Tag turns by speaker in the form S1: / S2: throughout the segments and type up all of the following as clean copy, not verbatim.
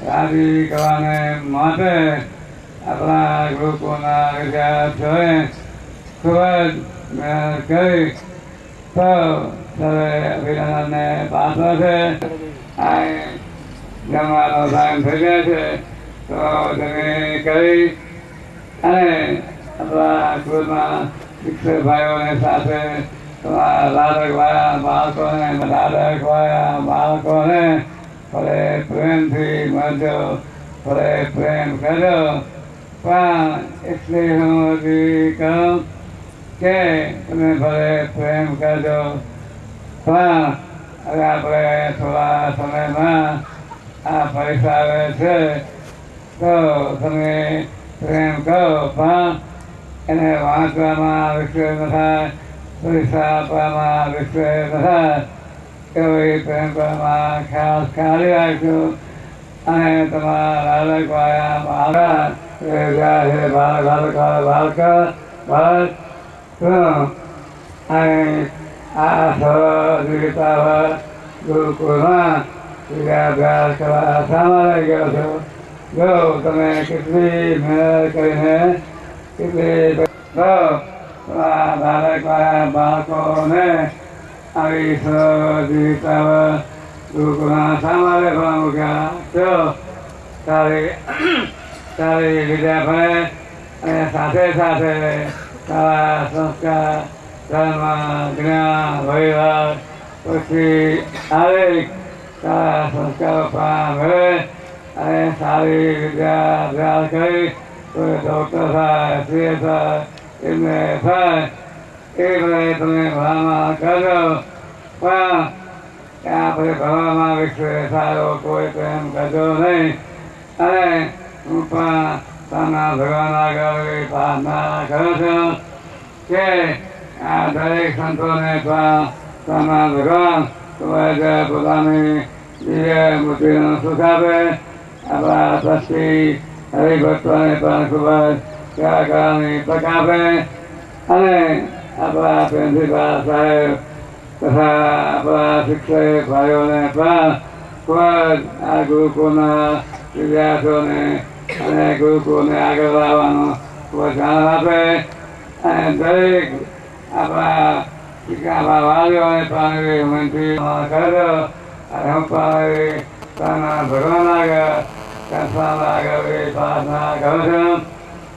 S1: રાજી કરવાને માટે આપણા ગ્રુપોના વિદ્યાર્થીઓએ ખૂબ જ મહેનત કરી તો સર્વે અભિનંદનને પાત્ર છે. જમવાનો ટાઈમ થઈ જાય છે તો જમી કરી અને આપણા સ્કૂલમાં શિક્ષક ભાઈઓને સાથે લાડક વાળા બાળકોને ભલે પ્રેમથી મળજો, ભલે પ્રેમ કરજો, પણ એટલી સમજી કરો કે તમે ભલે પ્રેમ કરજો પણ હવે આપણે થોડા સમયમાં આ પરીક્ષા આવે છે તો તમે પ્રેમ કરો પણ એને વાંચવામાં વિષય ન થાય, પરીક્ષા આપવામાં વિષય ન થાય એવી પ્રેમ કરવામાં ખાસ ખ્યાલ રાખજો. અને તમારા આ સહજિતા ગુરુકુળમાં અભ્યાસ કરવા સામાન્ય ગયો છો. જો તમે કેટલી મહેનત કરીને કેટલી બાળકોને આવી સહજિતા ગુરુકુળમાં સામાન્ય પણ મૂક્યા છો. સારી વિદ્યા ભણે અને સાથે સાથે સારા સંસ્કાર, ધર્મ, જ્ઞાન, વૈરાગ પછી શારીરિક સારા સંસ્કારો પણ મળે અને સારી વિદ્યા અભ્યાસ કરી કોઈ ડૉક્ટર થાય, સીએ થાય, એમને થાય એ બધે તમે ભણવામાં કરજો પણ ત્યાં પછી ભણવામાં વિશે સારો કોઈ પ્રેમ કરજો નહીં. અને હું પણ તમારા ભગવાન આગળ પ્રાર્થના કરું છું કે આ દરેક સંતોને પણ તમારા ભગવાન ખૂબ જ પોતાની દિવ્ય મૂર્તિનું સુખ આપે. આપણા ટ્રસ્ટી હરિભક્તોને પણ ખૂબ જ કલાકારની તક આપે અને આપણા પ્રિન્સિપાલ સાહેબ તથા આપણા શિક્ષક ભાઈઓને પણ ખૂબ જ આ ગુરુકુળના વિદ્યાર્થીઓને અને ગુરુકુળને આગળ લાવવાનું ખૂબ જ ધ્યાન આપે અને દરેક આપણા વાલીઓને પણ એવી વિનંતી કરજો. અને હું પણ ભગવાન આગળ કંસાન આગળ એવી પ્રાર્થના કરું છું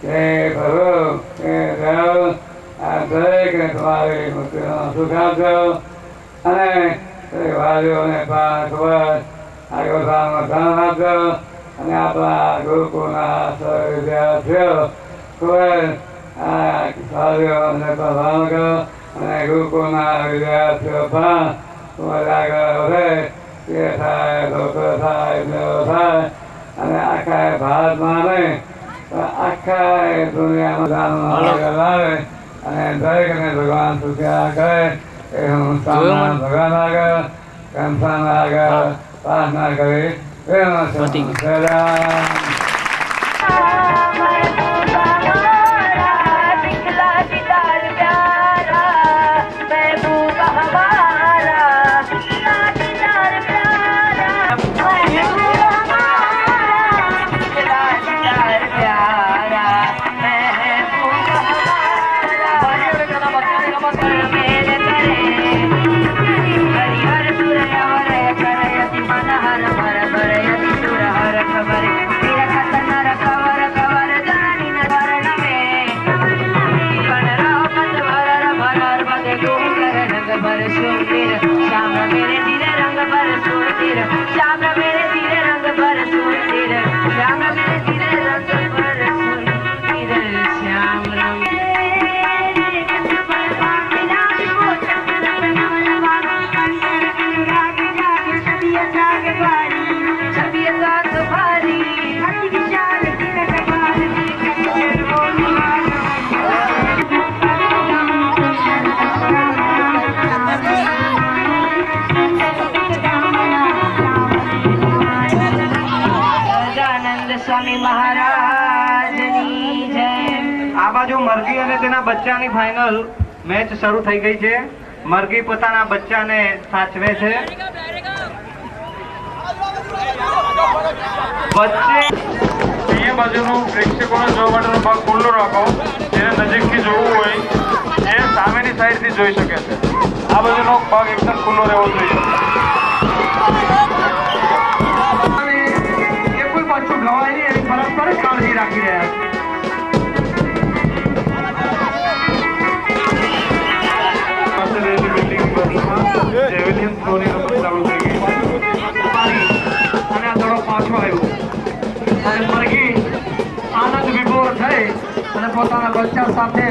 S1: કે પ્રભુ એ દેવ આ દરેકને તમારી મૂર્તિનો સુખ આપજો અને દરેક વાલીઓને પણ ખૂબ જ આગળ ધ્યાન આપજો અને આપણા ગુરુકુળના વિદ્યાર્થીઓ ખૂબ જ આ વાલીઓને પ્રભાવ કરો અને ગુરુકુળના વિદ્યાર્થીઓ પણ ખૂબ જ આગળ વધે, તે થાય, ડૉક્ટર થાય, એમએલએ થાય અને આખા ભારતમાં નહીં આખા દુનિયામાં આગળ આવે અને દરેકને ભગવાન સુખ્યા કરે એ હું સામાન ભગવાન આગળ કંસાન આગળ પ્રાર્થના કરી
S2: સ્વામી મહારાજની જય.
S3: આ બાજુ મરઘી અને તેના બચ્ચાની ફાઇનલ મેચ શરૂ થઈ ગઈ છે. મરઘી પોતાના બચ્ચાને સાચવે છે. વચ્ચે
S4: અહીંયા બાજુનો પ્રેક્ષકોને જોવા માટેનો ભાગ ખુલ્લો રાખો. જેને નજીકથી જોવું હોય એ સામેની સાઈડથી જોઈ શકે છે. આ બાજુનો ભાગ એકદમ ખુલ્લો રહેવો જોઈએ.
S3: એ કોઈ પાછું ગવાય નહીં એની પરસ્પર કાળજી રાખી રહ્યા છે. બિલ્ડિંગ બાજુમાં જેવેલિયન થ્રોની રમત ચાલુ થઈ ગઈ અને આ દડો પાછો આવ્યો અને મરઘી આનંદ વિભોર થઈ અને પોતાના બચ્ચા સાથે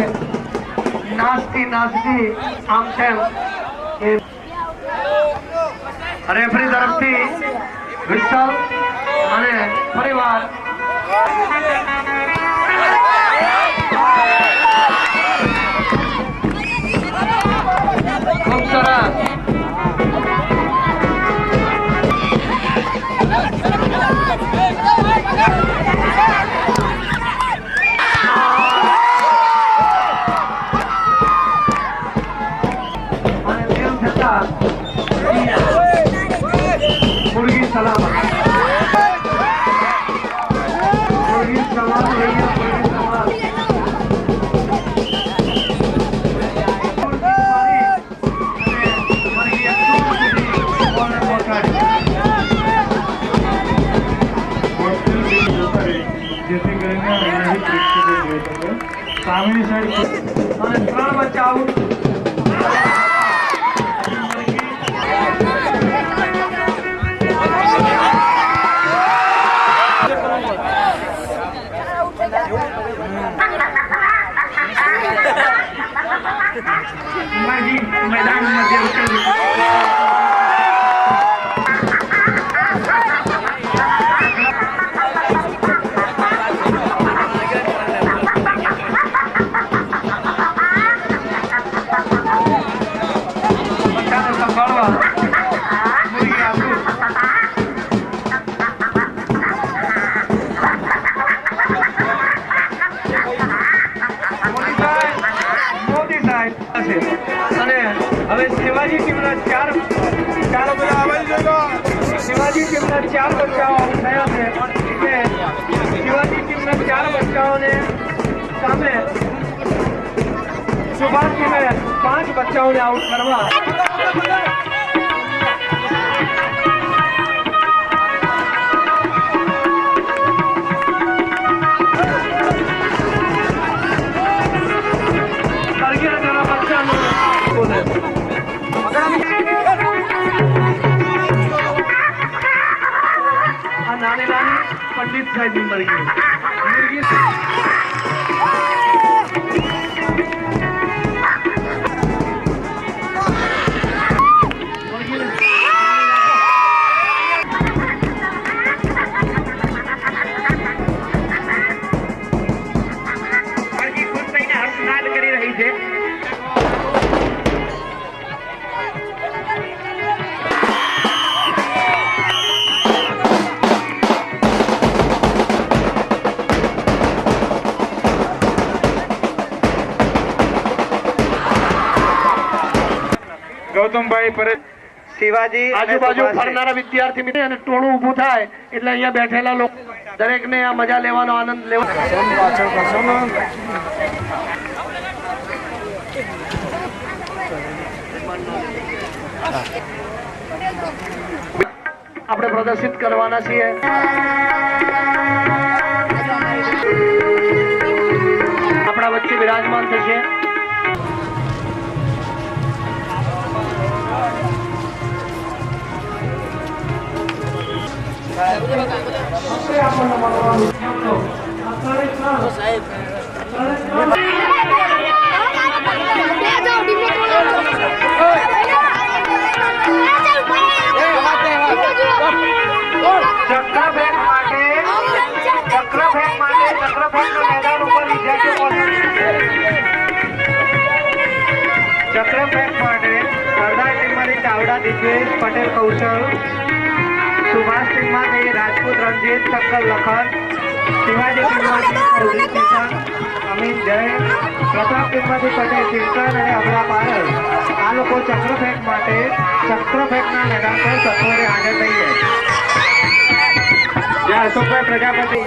S3: નાચતી આમ તેમ રેફરી તરફથી વિઠ્ઠલ અને પરિવાર ખૂબ સરસ. અને તેમ છતાં મુરગી સલામત. મુરગી સલામત રહીએ.
S4: જેથી કરીને અહીંયાથી પ્રેક્ષકો જોઈ શકે. સામેની સાઈડ
S3: અને 3 બચ્ચા આઉટ. मैदान मध्य उतर હવે શિવાજી ટીમના 4 બચ્ચાઓ થયા છે. શિવાજી ટીમના 4 બચ્ચાઓને સામે સુભાષ ટીમે 5 બચ્ચાઓને આઉટ કરવા नानी पंडित साहब मुर्गी खुद થઈને હર્ષનાદ કરી રહી છે.
S4: ગૌતમભાઈ પરત
S3: શિવાજી આજુબાજુ ફરનારા વિદ્યાર્થી મિત્રો અને ટોળું ઊભું થાય એટલે અહીંયા બેઠેલા લોકો દરેકને આ મજા લેવાનો આનંદ લેવો. આપણે પ્રદર્શિત કરવાના છીએ. આપણા વચ્ચે વિરાજમાન થશે ચક્રફેંક માટે સરદાર ટીમમાંથી ચાવડા દિગ્વેશ પટેલ કૌશલ, સુભાષ ટીમમાંથી રાજપૂત રણજીત ચક્કર લખન, શિવાજી ટીમમાંથી ચૌધરી ચેતન અમિત જય, પ્રતાપ ટીમમાંથી પટેલ ચિંતન અને અબરા પારલ. આ લોકો ચક્રફેંક માટે ચક્રફેંકના મેદાન પર સત્વરે હાજર થઈ જાય. અશોકભાઈ પ્રજાપતિ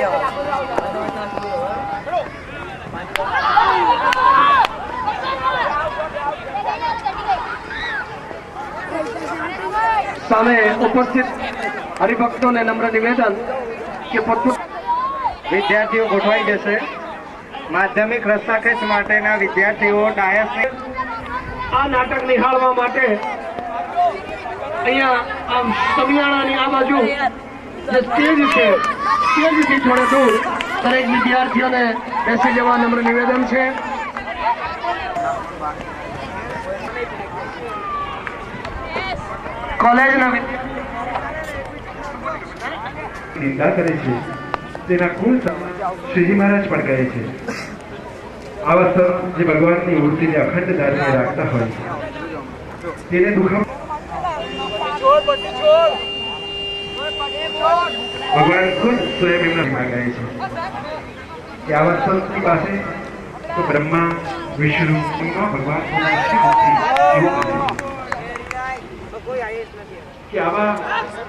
S3: સામે ઉપસ્થિત હરિભક્તોને નમ્ર નિવેદન કે વિદ્યાર્થીઓ ગોઠવાઈ જશે. માધ્યમિક રસ્સાખેંચ માટેના વિદ્યાર્થીઓ ડાયસની આ નાટક નિહાળવા માટે અહીંયા આમ સમિયાણાની આ બાજુ જે સ્ટેજ છે સ્ટેજથી થોડે દૂર દરેક વિદ્યાર્થીઓને બેસી જવા નમ્ર નિવેદન છે. કોલેજના
S5: નિંદા કરે છે તેના કુલ શ્રીજી મહારાજ પણ કહે છે આવા સર જે ભગવાનની મૂર્તિને અખંડ ધારીને રાખતા હોય તેને દુઃખ ભગવાન ખુદ સ્વયં એમના કહે છે કે આવા સંતની પાસે તો બ્રહ્મા વિષ્ણુ ભગવાન કે આવા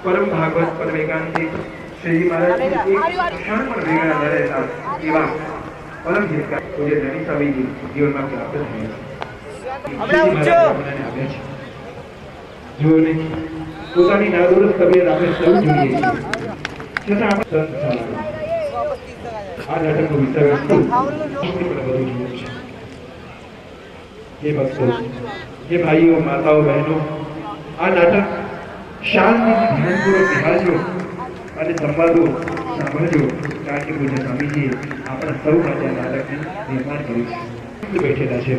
S5: પરમ ભાગવત પરમ એકાંતિક શ્રીજી મહારાજ એક ક્ષણ પણ ભેગા ન રહેતા એવા પરમ હિતકાર પૂજ્ય ધની સ્વામીજી જીવનમાં પ્રાપ્ત થયા છે. જોને પોતાની નાદુરસ્ત તબિયત આપણે સૌ જોઈએ છીએ છતાં આપણે સંત આ નાટકનો વિસ્તાર બધું જોયું છે. જે ભક્તો જે ભાઈઓ માતાઓ બહેનો આ નાટક શાંતિથી ધ્યાનપૂર્વક નિહાળજો અને સંવાદો સાંભળજો કારણ કે પૂજ્ય સ્વામીજીએ આપણા સૌ માટે આ નાટકનું નિર્માણ કર્યું છે. બેઠેલા છે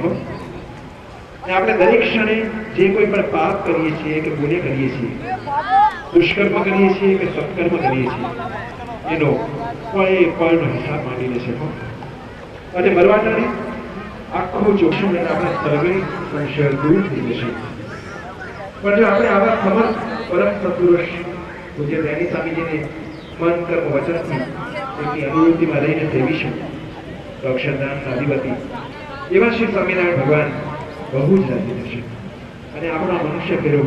S5: આપણે દરેક ક્ષણે જે કોઈ પણ પાપ કરીએ છીએ કે પુણ્ય કરીએ છીએ દુષ્કર્મ કરીએ છીએ કે સત્કર્મ કરીએ છીએ એનો પળનો હિસાબ માંગી લેશે અને મરવાટાને આખું ચોખ્ખું આપણા સર્વે સંશય દૂર થઈ જશે. પણ જો આપણે આવા સમર્થ પરમ સત્પુરુષ પૂજ્ય ધની સ્વામીજીને મંત્ર વચનથી એમની અનુભૂતિમાં રહીને સેવીશું તો અક્ષરધામના અધિપતિ એવા શ્રી સ્વામિનારાયણ ભગવાન બહુ જ રાજી થશે અને આપણો મનુષ્ય ફેરો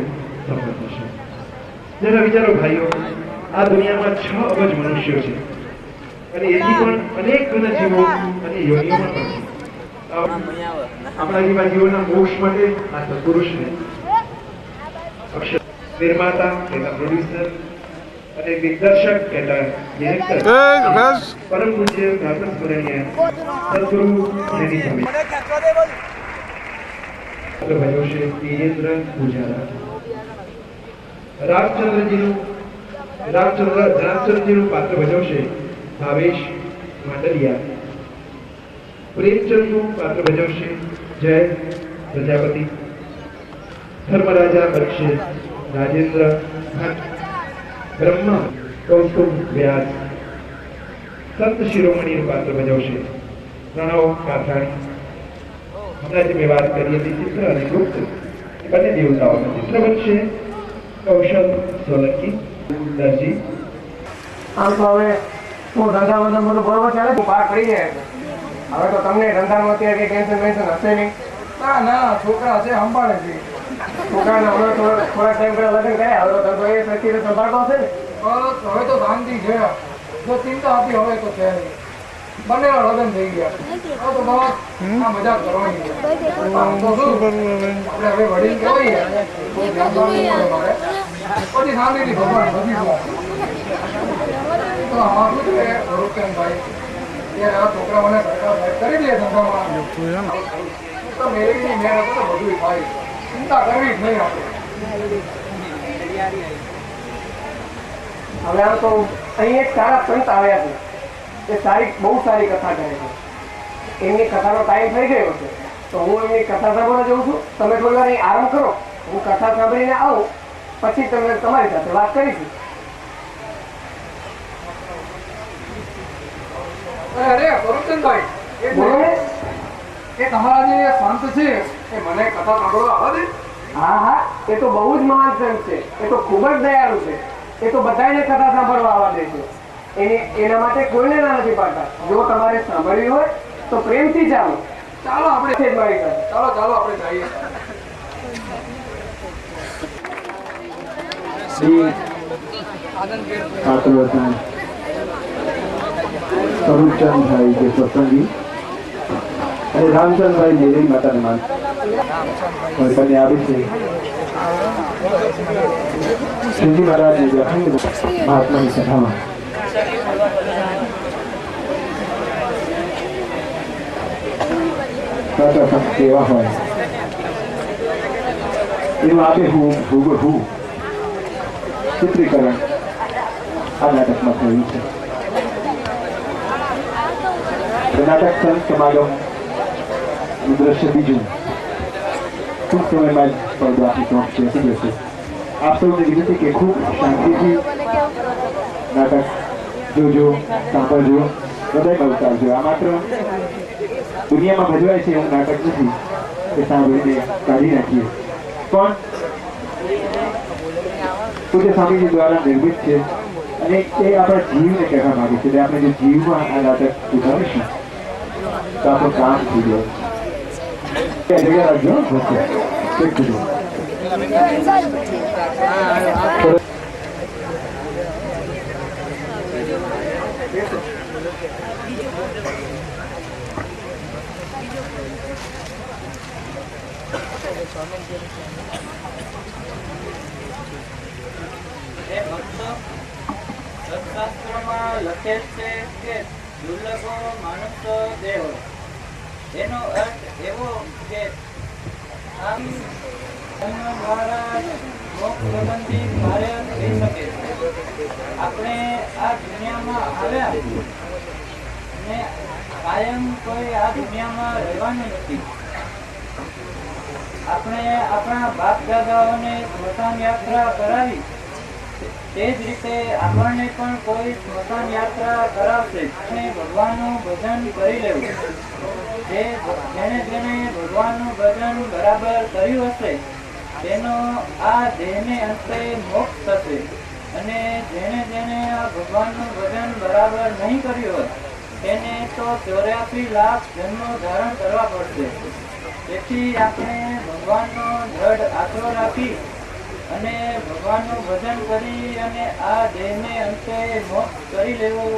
S5: સફળ થશે. જરા વિચારો ભાઈઓ આ દુનિયામાં 6 અબજ મનુષ્યો છે અને એથી પણ અનેક ઘણા જીવો અને યોનિઓમાં પણ છે. આપણા જેવા જીવોના મોક્ષ માટે આ સત્પુરુષને અક્ષર નિર્માતા કહેતા પ્રોડ્યુસર અને દિગ્દર્શક કહેતા ડિરેક્ટર પરમ પૂજ્ય ભાગવત સ્મરણીય સદગુરુ ધની સ્વામી ભાઈઓ શ્રી વીરેન્દ્ર પૂજારા રામચંદ્રજીનું પાત્ર ભજવશે ભાવેશ માંડલિયા. પ્રેમચંદનું પાત્ર ભજવશે જય પ્રજાપતિ. ધર્મરાજા બનશે રાજેન્દ્ર ભટ્ટ. બ્રહ્મા કૌસ્તુભ વ્યાસ. સંત શિરોમણીનું પાત્ર ભજવશે પ્રણવ કાથાણી. હમણાં જે મેં વાત કરી હતી ચિત્ર અને ગુપ્ત બંને દેવતાઓના ચિત્ર બનશે કૌશલ સોલંકી દરજી.
S3: આમ તો હવે હું ધંધામાં બધું બરોબર ચાલે હું પાર કરી જાય હવે તો તમને ધંધામાં અત્યારે કઈ ટેન્શન હશે નહીં. ના છોકરા હશે સંભાળે છે છોકરાને હવે થોડા ટાઈમ પહેલા લગ્ન કર્યા હવે તો ધંધો એ સરખી સંભાળતો હશે ને. હવે તો શાંતિ છે જો ચિંતા હતી હવે તો છે નહીં બંને લગ્ન થઈ ગયા તો બસ આ મજા કરવાની આપણે હવે વડીલ કહેવાય પછી શાંતિથી ભગવાન બધી તો આમાં શું છે રૂપચંદભાઈ ત્યારે આ છોકરાઓને સરકાર કરી દે ધંધામાં તો મેળવીની મેળ હતો તો બધું થાય ચિંતા કરવી જ નહીં આપણે. હવે આમ તો અહીં એક સારા સંત આવ્યા છે એ બહુ સારી કથા કહે છે. એમની કથાનો ટાઈમ થઈ ગયો છે તો હું એમની કથા સાંભળવા જઉં છું. તમે થોડી વાર અહીં આરામ કરો હું કથા સાંભળીને આવું પછી તમે તમારી સાથે વાત કરીશું. અરે કરુચંદભાઈ એ તમારા જે સંત છે એ મને કથા સાંભળવા આવે છે. હા એ તો બહુ જ મહાન સંત છે એ તો ખૂબ જ દયાળુ છે એ તો બધાને કથા સાંભળવા આવવા દે છે એના માટે કોઈને ના નથી પાડતા. જો તમારે સાંભળવી હોય તો પ્રેમથી ચાલો આપણે છે જ મારી સાથે ચાલો આપણે જઈએ.
S5: સ્વરૂપચંદભાઈ જે સત્સંગી અને રામચંદ્રભાઈ જે માતાને માન બંને આવે છે. શ્રીજી મહારાજની અખંડ મહાત્માની સભામાં પ્રથમ સેવા હોય એનું આપે હું ચિત્રીકરણ આ નાટકમાં થયું છે. નાટક સંત સમાગમ દ્રશ્ય બીજું ટૂંક સમયમાં જ પડદો આપી પહોંચી જશે. આપ સૌને વિનંતી કે ખૂબ શાંતિથી નાટક જોજો, સાંભળજો, હૃદયમાં ઉતારજો. આ માત્ર દુનિયામાં ભજવાય છે એવું નાટક નથી કે સાંભળીને કાઢી નાખીએ, પણ પૂજ્ય સ્વામીજી દ્વારા નિર્મિત છે અને એ આપણા જીવને કહેવા માંગે છે. આપણે જો જીવમાં આ નાટક ઉતારીશું તો આપણું કામ થઈ જાય. જગ્યા રાખજો.
S6: શાસ્ત્રમાં લખેલ છે કે દુર્લભ માણસ દેવ. એનો અર્થ એવો કે આમ દ્વારા મોક્ષ સંબંધી કાર્ય થઈ શકે. આપણે આ દુનિયામાં આવ્યા ને કાયમ કોઈ આ દુનિયામાં રહેવાનું નથી. આપણે આપણા બાપ દાદાઓને સ્મશાન યાત્રા કરાવી, તે જ રીતે આપણને પણ કોઈ સ્મશાન યાત્રા કરાવશે અને ભગવાનનું ભજન કરી લેવું. જેને ભગવાનનું ભજન બરાબર કર્યું હશે તેનો આ દેહને અંતે મોક્ષ થશે, અને જેને આ ભગવાનનું ભજન બરાબર નહીં કર્યું હોય તેને તો 84 લાખ જન્મો ધારણ કરવા પડશે. તેથી આપણે ભગવાનનો દ્રઢ આશરો રાખી અને ભગવાનનું ભજન કરી અને આ દેહને અંતે મોક્ષ કરી લેવું